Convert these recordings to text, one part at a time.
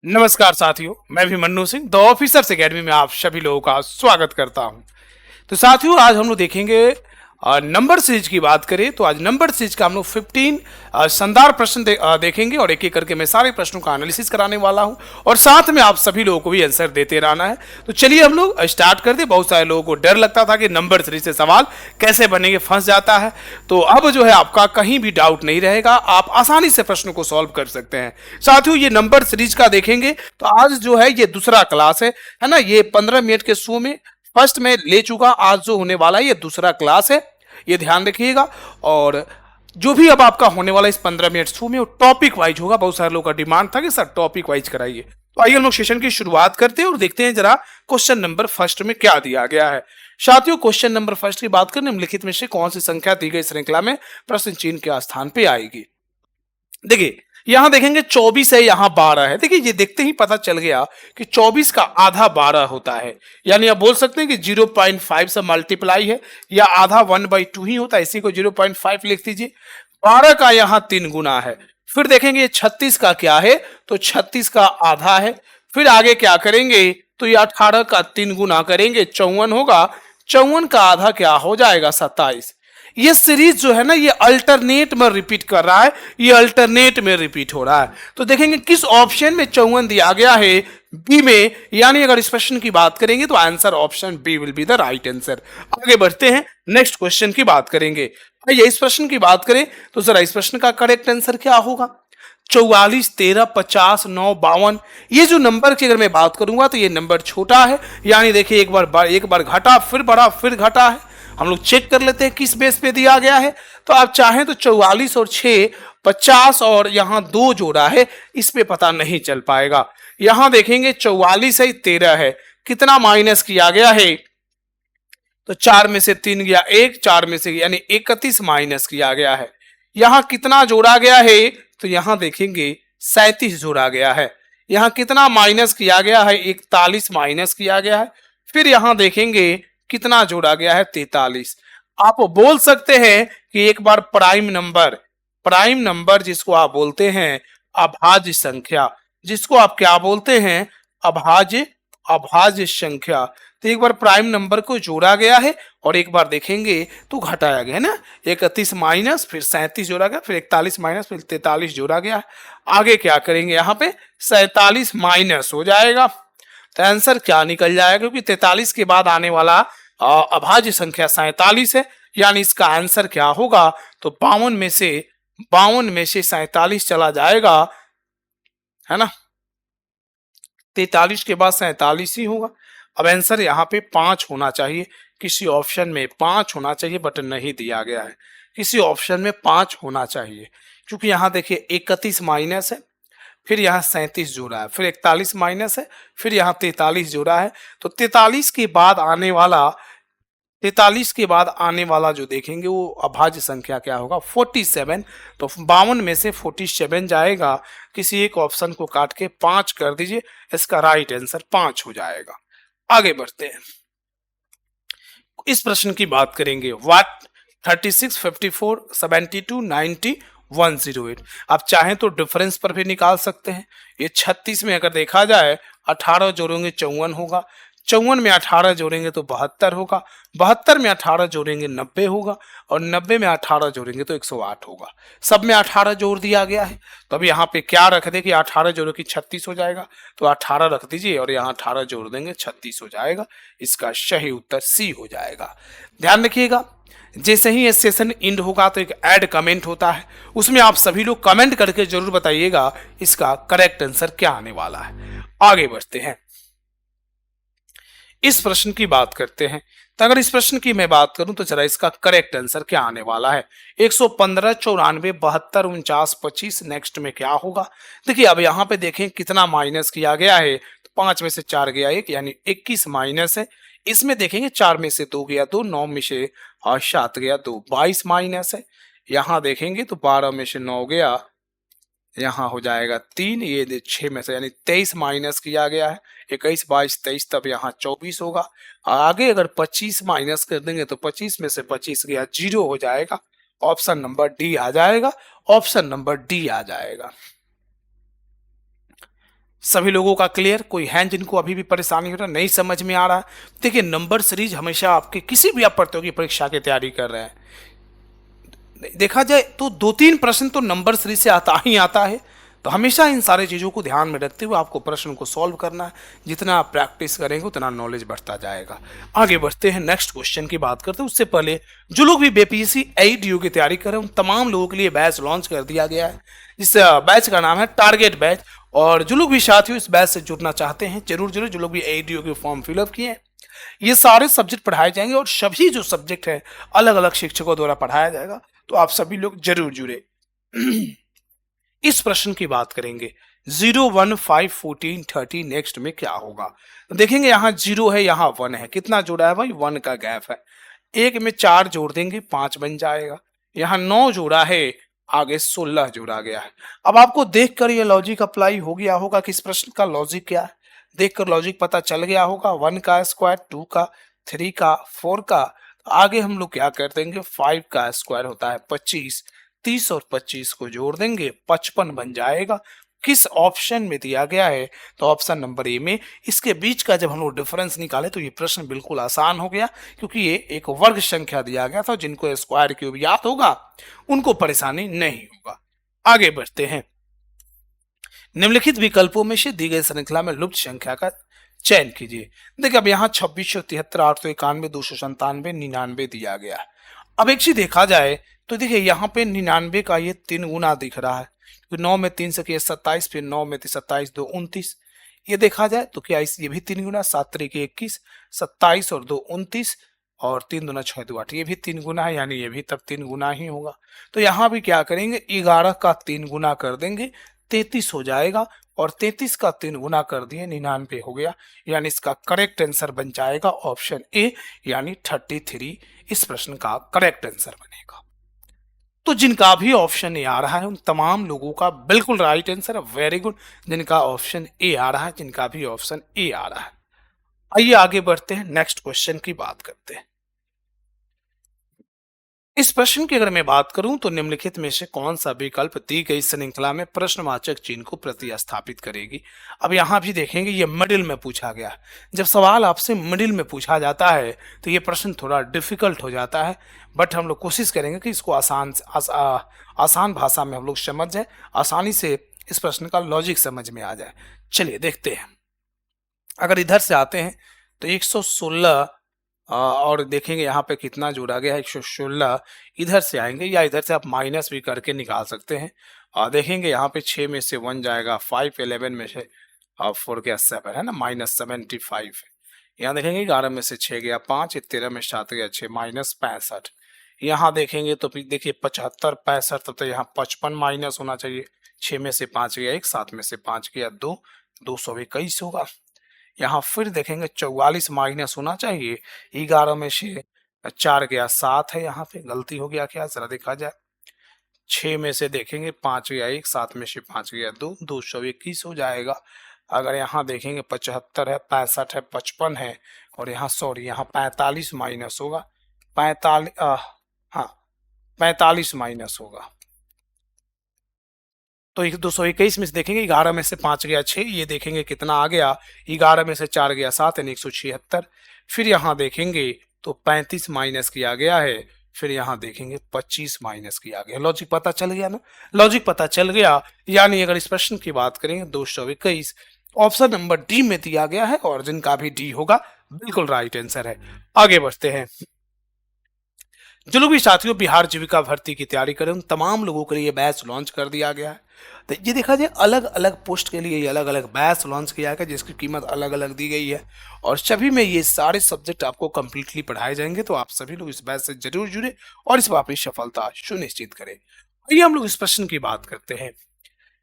नमस्कार साथियों, मैं भी Mannu Singh the officers academy में आप सभी लोगों का स्वागत करता हूं। तो साथियों, आज हम लोग देखेंगे नंबर सीरीज की बात करें तो आज नंबर सीरीज का हम लोग 15 शानदार प्रश्न देखेंगे और एक एक करके मैं सारे प्रश्नों का एनालिसिस कराने वाला हूं और साथ में आप सभी लोगों को भी आंसर देते रहना है। तो चलिए हम लोग स्टार्ट करते। बहुत सारे लोगों को डर लगता था कि नंबर सीरीज से सवाल कैसे बनेंगे, फंस जाता है। तो अब जो है आपका कहीं भी डाउट नहीं रहेगा, आप आसानी से प्रश्नों को सॉल्व कर सकते हैं। साथियों, ये नंबर सीरीज का देखेंगे तो आज जो है ये दूसरा क्लास है ना। ये 15 मिनट के शो में फर्स्ट में ले चुका, आज जो होने वाला है ये दूसरा क्लास है, ये ध्यान रखिएगा। और जो भी अब आपका होने वाला इस 15 मिनट शो में वो टॉपिक वाइज होगा। बहुत सारे लोगों का डिमांड था कि सर टॉपिक वाइज कराइए, तो आइए हम लोग सेशन की शुरुआत करते हैं और देखते हैं जरा क्वेश्चन नंबर फर्स्ट में क्या दिया गया है। साथियों, क्वेश्चन नंबर फर्स्ट की बात करें, निम्नलिखित में से कौन सी संख्या दी गई श्रृंखला में प्रश्न चिन्ह के स्थान पे आएगी। देखिए, यहां देखेंगे 24 है, यहां 12 है। देखिए, ये देखते ही पता चल गया कि 24 का आधा 12 होता है, यानी आप बोल सकते हैं कि 0.5 से मल्टीप्लाई है या आधा 1/2 ही होता है, इसी को 0.5 लिख दीजिए। 12 का यहां 3 गुना है। फिर देखेंगे 36 का क्या है, तो 36 का आधा है। फिर आगे क्या करेंगे, तो ये 18 का 3 गुना करेंगे, 54 होगा। 54 का आधा क्या हो जाएगा, 27। ये सीरीज जो है ना, ये अल्टरनेट में रिपीट कर रहा है, ये अल्टरनेट में रिपीट हो रहा है। तो देखेंगे किस ऑप्शन में 54 दिया गया है, बी में। यानी अगर इस प्रश्न की बात करेंगे तो answer option B will be the right answer. आगे बढ़ते हैं, नेक्स्ट क्वेश्चन की बात करेंगे। आइए इस प्रश्न की बात करें तो जरा इस प्रश्न का करेक्ट आंसर क्या होगा। 44, 13, 50, 9, 52, ये जो नंबर की अगर मैं बात करूंगा तो ये नंबर छोटा है। यानी देखिए, एक बार घटा, फिर बढ़ा, फिर घटा है। हम लोग चेक कर लेते हैं किस बेस पे दिया गया है। तो आप चाहें तो 44 और 6, 50 और यहां 2 जोड़ा है, इस पे पता नहीं चल पाएगा। यहां देखेंगे 44 है, 13 है, कितना माइनस किया गया है, तो 4 में से 3 गया, 1, 4 में से यानी 31 माइनस किया गया है। यहां कितना जोड़ा गया है, तो यहां देखेंगे 37 जोड़ा गया है। यहां कितना माइनस किया गया है, 41 माइनस किया गया है। फिर यहां देखेंगे कितना जोड़ा गया है, 43। आप बोल सकते हैं कि एक बार प्राइम नंबर जिसको आप बोलते हैं अभाज्य संख्या, जिसको आप क्या बोलते हैं, अभाज्य अभाज्य संख्या। तो एक बार प्राइम नंबर को जोड़ा गया है और एक बार देखेंगे तो घटाया गया है ना। 31 माइनस, फिर 37 जोड़ा गया, फिर 41 माइनस, फिर 43 जोड़ा गया है। आगे क्या करेंगे, यहाँ पे 47 माइनस हो जाएगा। तो आंसर क्या निकल जाएगा, क्योंकि 43 के बाद आने वाला अभाज्य संख्या 47 है। यानी इसका आंसर क्या होगा, तो 52 में से 47 चला जाएगा, है ना। 43 के बाद 47 ही होगा। अब आंसर यहाँ पे 5 होना चाहिए, किसी ऑप्शन में 5 होना चाहिए, बट नहीं दिया गया है। किसी ऑप्शन में 5 होना चाहिए, क्योंकि यहाँ देखिए 31 माइनस है, फिर यहाँ 37 जोड़ा है, फिर 41 माइनस है, फिर यहाँ 43 जोड़ा है। तो 43 के बाद आने वाला जो देखेंगे वो अभाज्य संख्या क्या होगा, 47। तो 52 में से 47 जाएगा, किसी एक ऑप्शन को काट के 5 कर दीजिए, इसका राइट आंसर 5 हो जाएगा। आगे बढ़ते हैं, इस प्रश्न की बात करेंगे। वाट 36, 54, 72, 90, 108। आप चाहें तो डिफरेंस पर भी निकाल सकते हैं। ये 36 में अगर देखा जाए 18 जोड़ेंगे 54 होगा, 54 में 18 जोड़ेंगे तो 72 होगा, 72 में 18 जोड़ेंगे 90 होगा, और 90 में 18 जोड़ेंगे तो 108 होगा। सब में 18 जोड़ दिया गया है। तो अब यहाँ पे क्या रख दे कि 18 जोड़ो कि 36 हो जाएगा, तो 18 रख दीजिए और यहाँ 18 जोड़ देंगे, 36 हो जाएगा। इसका सही उत्तर सी हो जाएगा। ध्यान रखिएगा, जैसे ही ये सेशन एंड होगा तो एक ऐड कमेंट होता है, उसमें आप सभी लोग कमेंट करके जरूर बताइएगा इसका करेक्ट आंसर क्या आने वाला है। आगे बढ़ते हैं, इस प्रश्न की बात करते हैं। तो अगर इस प्रश्न की मैं बात करूं तो जरा इसका करेक्ट आंसर क्या आने वाला है। 115, 94, 72, 49, 25, नेक्स्ट में क्या होगा। देखिए, अब यहाँ पे देखें कितना माइनस किया गया है, तो 5 में से 4 गया 1, यानी 21 माइनस है। इसमें देखेंगे 4 में से 2 गया 2, 9 में से 7 गया 2, 22 माइनस है। यहाँ देखेंगे तो 12 में से 9 गया, यहाँ हो जाएगा 3, ये 6 में से यानी 23 माइनस किया गया है। 21, 22, 23, तब यहाँ 24 होगा। आगे अगर 25 माइनस कर देंगे तो 25 में से 25 गया 0 हो जाएगा। ऑप्शन नंबर डी आ जाएगा, ऑप्शन नंबर डी आ जाएगा। सभी लोगों का क्लियर? कोई है जिनको अभी भी परेशानी हो रहा है, नहीं समझ में आ रहा है? देखिए, नंबर सीरीज हमेशा आपके किसी भी आप प्रतियोगी परीक्षा की तैयारी कर रहे हैं, देखा जाए तो 2-3 प्रश्न तो नंबर सीरीज से आता ही आता है। तो हमेशा इन सारी चीज़ों को ध्यान में रखते हुए आपको प्रश्न को सॉल्व करना है। जितना आप प्रैक्टिस करेंगे उतना नॉलेज बढ़ता जाएगा। आगे बढ़ते हैं, नेक्स्ट क्वेश्चन की बात करते हैं। उससे पहले जो लोग भी बीपीएससी ADO की तैयारी कर रहे हैं उन तमाम लोगों के लिए बैच लॉन्च कर दिया गया है। इस बैच का नाम है टारगेट बैच। और जो लोग भी साथियों इस बैच से जुड़ना चाहते हैं, जरूर जरूर जो लोग भी ADO के फॉर्म फिलअप किए हैं, ये सारे सब्जेक्ट पढ़ाए जाएंगे और सभी जो सब्जेक्ट है अलग अलग शिक्षकों द्वारा पढ़ाया जाएगा। तो आप सभी लोग जरूर जुड़े। इस प्रश्न की बात करेंगे, 0 1 5 14 30 नेक्स्ट में क्या होगा। तो देखेंगे यहाँ 0 है, यहाँ 1 है, कितना जोड़ा है भाई, 1 का गैप है। एक में 4 जोड़ देंगे 5 बन जाएगा। यहाँ 9 जोड़ा है, आगे 16 जोड़ा गया है। अब आपको देखकर ये लॉजिक अप्लाई हो गया होगा कि इस प्रश्न का लॉजिक क्या है। देखकर लॉजिक पता चल गया होगा, 1 का स्क्वायर, 2 का, 3 का, 4 का। आगे हम लोग क्या कर देंगे, 5 का स्क्वायर होता है 25, 30 और 25 को जोड़ देंगे 55 बन जाएगा। किस ऑप्शन में दिया गया है, तो ऑप्शन नंबर ए में। इसके बीच का जब हम लोग डिफरेंस निकाले तो ये प्रश्न बिल्कुल आसान हो गया, क्योंकि ये एक वर्ग संख्या दिया गया था। जिनको स्क्वायर क्यूब याद होगा उनको परेशानी नहीं होगा। आगे बढ़ते हैं, निम्नलिखित विकल्पों में से दी गई श्रृंखला में लुप्त संख्या का चयन कीजिए। देखिए, अब यहाँ 2673, 891, 297, 99 दिया गया है। अब एक चीज देखा जाए तो देखिए यहाँ पे 99 का ये 3 गुना दिख रहा है। तो 9 में 3 से किया 27, फिर 9 में 27, 2 29। ये देखा जाए तो क्या ये भी 3 गुना, 7 तरीके 21, 27 और 2 29, और 3 दूना 6 2 8, ये भी 3 गुना है, यानी ये भी तब 3 गुना ही होगा। तो यहाँ भी क्या करेंगे, 11 का 3 गुना कर देंगे, 33 हो जाएगा। और 33 का 3 गुना कर दिए, 99 हो गया। यानी इसका करेक्ट आंसर बन जाएगा ऑप्शन ए, यानी 33 इस प्रश्न का करेक्ट आंसर बनेगा। तो जिनका भी ऑप्शन ए आ रहा है उन तमाम लोगों का बिल्कुल राइट आंसर है, वेरी गुड। जिनका ऑप्शन ए आ रहा है, जिनका भी ऑप्शन ए आ रहा है। आइए आगे बढ़ते हैं, नेक्स्ट क्वेश्चन की बात करते हैं। इस प्रश्न की अगर मैं बात करूं तो निम्नलिखित में से कौन सा विकल्प दी गई श्रृंखला में प्रश्नवाचक चिन्ह को प्रतिस्थापित करेगी। अब यहां भी देखेंगे ये मिडिल में पूछा गया। जब सवाल आपसे मिडिल में पूछा जाता है तो ये प्रश्न थोड़ा डिफिकल्ट हो जाता है, बट हम लोग कोशिश करेंगे कि इसको आसान भाषा में हम लोग समझ जाए, आसानी से इस प्रश्न का लॉजिक समझ में आ जाए। चलिए देखते हैं। अगर इधर से आते हैं तो 116, और देखेंगे यहाँ पे कितना जोड़ा गया है, 116। इधर से आएंगे या इधर से आप माइनस भी करके निकाल सकते हैं। और देखेंगे यहाँ पे 6 में से 1 जाएगा, 5, 11 में से 4 गया 7 है ना, -75 है। यहाँ देखेंगे 11 में से 6 गया 5, 13 में 7 गया 6, -65। यहाँ देखेंगे तो फिर देखिए 75, 65, तब तो यहाँ 55 माइनस होना चाहिए। 6 में से 5 गया 1, 7 में से 5 गया 2, 221 होगा। यहाँ फिर देखेंगे 44 माइनस होना चाहिए, 11 में से 4 गया 7 है, यहाँ पे गलती हो गया क्या, जरा देखा जाए। 6 में से देखेंगे 5 गया 1, 7 में से 5 गया 2, 221 हो जाएगा। अगर यहाँ देखेंगे 75 है, 65 है, 55 है, और यहाँ सॉरी यहाँ 45 माइनस होगा, 45 हाँ 45 माइनस होगा। तो 221 में से देखेंगे 11 में से 5 गया 6, ये देखेंगे कितना आ गया, 11 में से 4 गया 7, यानी 176। फिर यहाँ देखेंगे तो 35 माइनस किया गया है, फिर यहाँ देखेंगे 25 माइनस किया गया। लॉजिक पता चल गया ना, लॉजिक पता चल गया। यानी अगर इस प्रश्न की बात करेंगे 221 ऑप्शन नंबर डी में दिया गया है, और जिनका भी डी होगा बिल्कुल राइट आंसर है। आगे बढ़ते हैं। जो लोग भी साथियों बिहार जीविका भर्ती की तैयारी करें उन तमाम लोगों के लिए बैच लॉन्च कर दिया गया है। तो ये देखा जाए अलग अलग पोस्ट के लिए ये अलग अलग बैच लॉन्च किया गया, जिसकी कीमत अलग अलग दी गई है, और सभी में ये सारे सब्जेक्ट आपको कंप्लीटली पढ़ाए जाएंगे। तो आप सभी लोग इस बैच से जरूर जुड़े और इस पर अपनी सफलता सुनिश्चित करें। आइए हम लोग इस प्रश्न की बात करते हैं।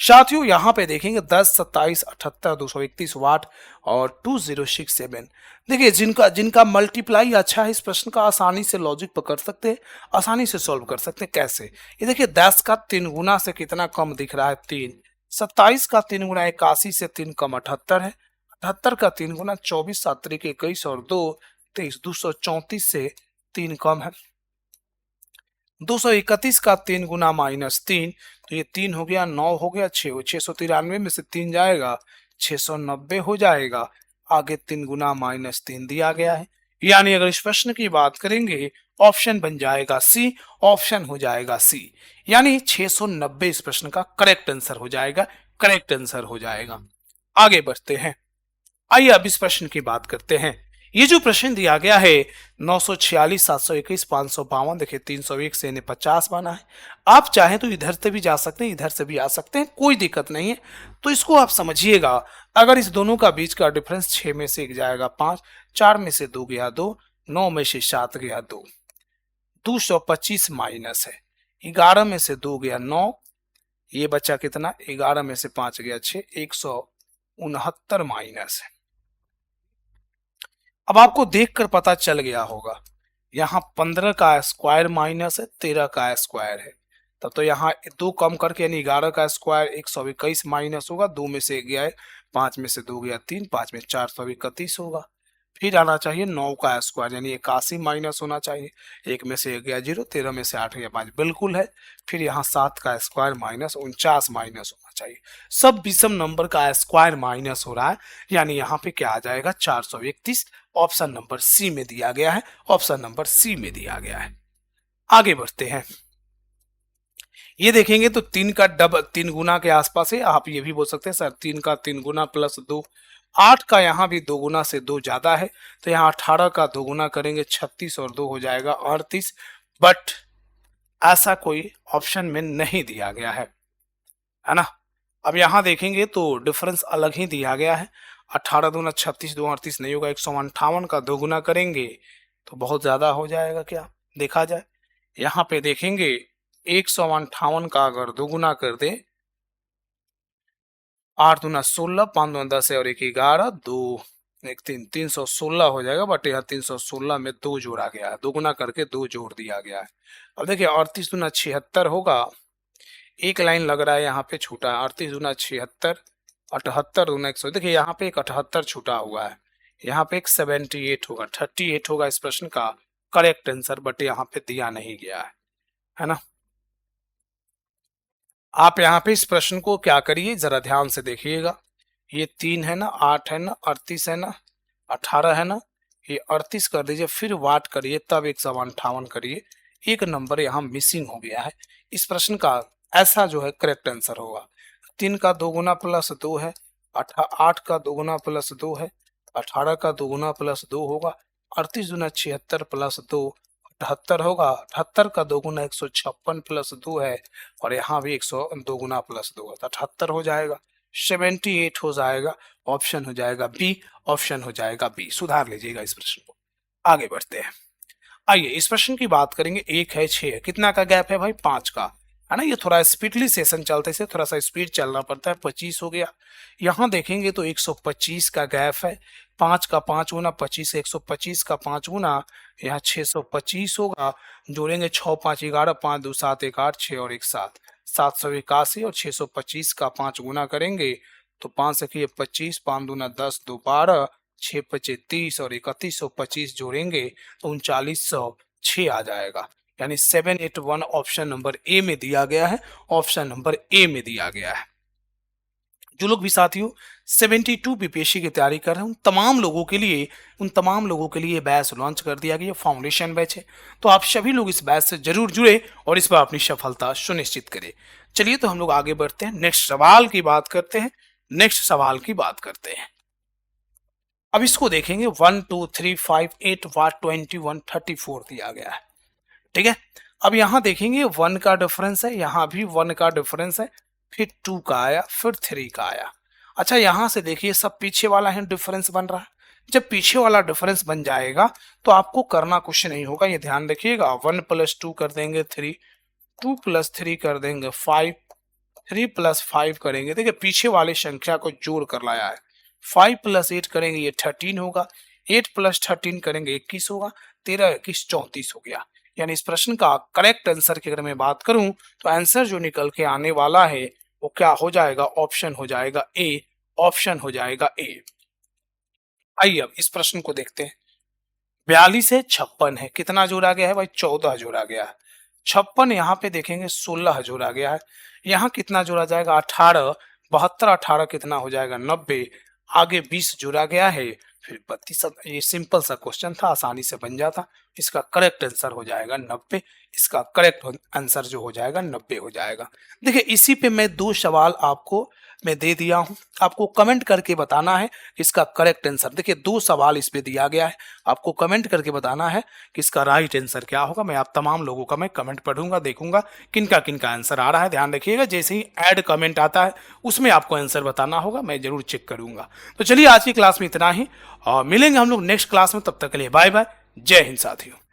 साथियों यहाँ पे देखेंगे 10, 27, 78, 231 वाट और 2067। देखिए जिनका जिनका मल्टीप्लाई अच्छा है इस प्रश्न का आसानी से लॉजिक पकड़ सकते हैं, आसानी से सॉल्व कर सकते हैं। कैसे, ये देखिए 10 का 3 गुना से कितना कम दिख रहा है 3, 27 का 3 गुना 81 से 3 कम 78 है, 78 का 3 गुना 24, 7 तरीके 21 और 2 23, 234 से 3 कम है। 231 का 3 गुना -3, तो ये 3 हो गया, 9 हो गया, 6 693 में से 3 जाएगा, 690 हो जाएगा। आगे 3 गुना -3 दिया गया है, यानी अगर इस प्रश्न की बात करेंगे ऑप्शन बन जाएगा सी, ऑप्शन हो जाएगा सी, यानी 690 इस प्रश्न का करेक्ट आंसर हो जाएगा, करेक्ट आंसर हो जाएगा। आगे बढ़ते हैं, आइए अब इस प्रश्न की बात करते हैं। ये जो प्रश्न दिया गया है 946, 721, 552, देखिए 301 से इन्हें 50 बना है। आप चाहें तो इधर से भी जा सकते हैं, इधर से भी आ सकते हैं, कोई दिक्कत नहीं है। तो इसको आप समझिएगा, अगर इस दोनों का बीच का डिफरेंस 6 में से 1 जाएगा 5, 4 में से 2 गया 2, 9 में से 7 गया 2, 225 माइनस है, 11 में से 2 गया 9, ये बचा कितना, 11 में से 5 गया 6, 169 माइनस है। अब आपको देखकर पता चल गया होगा, यहाँ 15 का स्क्वायर माइनस है, 13 का स्क्वायर है, तब तो यहाँ 2 कम करके यानी 11 का स्क्वायर 121 माइनस होगा, 2 में से 1 गया है, 5 में से 2 गया 3, 5 में 431 होगा। फिर आना चाहिए 9 का स्क्वायर यानी 81 माइनस होना चाहिए, 1 में से 1 गया 0, 13 में से 8 गया 5, बिल्कुल है। फिर यहाँ 7 का स्क्वायर माइनस 49 माइनस होना चाहिए, सब विषम नंबर का स्क्वायर माइनस हो रहा है, यानी यहाँ पे क्या आ जाएगा 431, ऑप्शन नंबर सी में दिया गया है, ऑप्शन नंबर सी में दिया गया है। आगे बढ़ते हैं, ये देखेंगे तो 3 का डबल 3 गुना के आसपास है, आप ये भी बोल सकते हैं सर 3 का 3 गुना प्लस 2, 8 का यहाँ भी 2 गुना से 2 ज्यादा है, तो यहाँ 18 का 2 गुना करेंगे 36 और 2 हो जाएगा 38, बट ऐसा कोई ऑप्शन में नहीं दिया गया है ना। अब यहाँ देखेंगे तो डिफरेंस अलग ही दिया गया है, 18 दूना 36, 2 38 नहीं होगा, 158 का 2 गुना करेंगे तो बहुत ज्यादा हो जाएगा, क्या देखा जाए, यहाँ पे देखेंगे 158 का अगर 2 गुना कर दे, 8 दूना 16, 5 दूना 10 और 1 11, 2 1 3, 316 हो जाएगा, बट यहाँ 316 में 2 जोड़ा गया है, 2 गुना करके 2 जोड़ दिया गया है। अब देखिए 38 दूना 76 होगा, एक लाइन लग रहा है यहाँ पे छूटा है, 38 दूना 76, 78 दूना 100, देखिए यहाँ पे एक 78 छूटा हुआ है, यहाँ पे एक 78 होगा, 38 होगा इस प्रश्न का करेक्ट आंसर, बट यहाँ पे दिया नहीं गया है ना। आप यहाँ पे इस प्रश्न को क्या करिए, जरा ध्यान से देखिएगा, ये 3 है ना, 8 है ना, 38 है ना, 18 है ना, ये 38 कर दीजिए, फिर वाट करिए, तब 158 करिए, एक नंबर यहाँ मिसिंग हो गया है, इस प्रश्न का ऐसा जो है करेक्ट आंसर होगा। 3 का 2 गुना प्लस 2 है, 8 का 2 गुना प्लस 2 है, 18 का 2 गुना प्लस 2 होगा, 38 दूना 76 प्लस 2 78 होगा, 78 का 2 गुना 156 प्लस 2 है, और यहाँ भी 102 गुना प्लस 2 है, तो 78 हो जाएगा, 78 हो जाएगा, ऑप्शन हो जाएगा बी, ऑप्शन हो जाएगा बी, सुधार लीजिएगा इस प्रश्न को। आगे बढ़ते हैं, आइए इस प्रश्न की बात करेंगे, 1 है 6 है, कितना का गैप है भाई 5 का, है ना, ये थोड़ा स्पीडली सेशन चलते से थोड़ा सा स्पीड चलना पड़ता है, 25 हो गया। यहाँ देखेंगे तो 125 का गैप है, 5 का 5 गुना 25, 125 का 5 गुना, यहाँ 625 होगा, जोड़ेंगे 6 5 11, 5 2 7 1 8, 6 और 1 7, 781, और 625 का 5 गुना करेंगे तो 5 से 25, 5 दूना 10, 2 12, 6 25 30 और 3125 जोड़ेंगे तो 3906 आ जाएगा, यानी 781 ऑप्शन नंबर ए में दिया गया है, ऑप्शन नंबर ए में दिया गया है। जो लोग भी साथियों 72 बीपीएससी की तैयारी कर रहे हैं उन तमाम लोगों के लिए बैच लॉन्च कर दिया गया, फाउंडेशन बैच है, तो आप सभी लोग इस बैच से जरूर जुड़े और इस पर अपनी सफलता सुनिश्चित करें। चलिए तो हम लोग आगे बढ़ते हैं, नेक्स्ट सवाल की बात करते हैं, नेक्स्ट सवाल की बात करते हैं। अब इसको देखेंगे 1 2 3 5 8 वाट 21 34 दिया गया है, ठीक है। अब यहाँ देखेंगे 1 का डिफरेंस है, यहाँ भी 1 का डिफरेंस है, फिर 2 का आया, फिर 3 का आया। अच्छा यहाँ से देखिए सब पीछे वाला है डिफरेंस बन रहा है, जब पीछे वाला डिफरेंस बन जाएगा तो आपको करना कुछ नहीं होगा, ये ध्यान रखिएगा, 1 + 2 कर देंगे 3, 2 + 3 कर देंगे 5, 3 + 5 करेंगे, देखिए पीछे वाली संख्या को जोड़ कर लाया है, 5 + 8 करेंगे ये 13 होगा, 8 + 13 करेंगे 21 होगा, 13 21 34 हो गया, यानी इस प्रश्न का करेक्ट आंसर की अगर मैं बात करूं तो आंसर जो निकल के आने वाला है वो क्या हो जाएगा, ऑप्शन हो जाएगा ए, ऑप्शन हो जाएगा ए। आइए अब इस प्रश्न को देखते हैं, 42 से 56 है, कितना जोड़ा गया है भाई 14 जोड़ा गया है, 56 यहाँ पे देखेंगे 16 जोड़ा गया है, यहाँ कितना जोड़ा जाएगा 18, 72 18 कितना हो जाएगा 90, आगे 20 जुड़ा गया है, फिर 32। ये सिंपल सा क्वेश्चन था, आसानी से बन जाता। इसका करेक्ट आंसर हो जाएगा 90। इसका करेक्ट आंसर जो हो जाएगा 90 हो जाएगा। देखिए इसी पे मैं 2 सवाल आपको मैं दे दिया हूं, आपको कमेंट करके बताना है कि इसका करेक्ट आंसर। देखिए 2 सवाल इस पे दिया गया है, आपको कमेंट करके बताना है कि इसका राइट आंसर क्या होगा। मैं आप तमाम लोगों का मैं कमेंट पढ़ूंगा, देखूंगा किनका किनका आंसर आ रहा है। ध्यान रखिएगा, जैसे ही ऐड कमेंट आता है उसमें आपको आंसर बताना होगा, मैं जरूर चेक करूंगा। तो चलिए आज की क्लास में इतना ही, और मिलेंगे हम लोग नेक्स्ट क्लास में। तब तक के लिए बाय बाय, जय हिंद साथियों।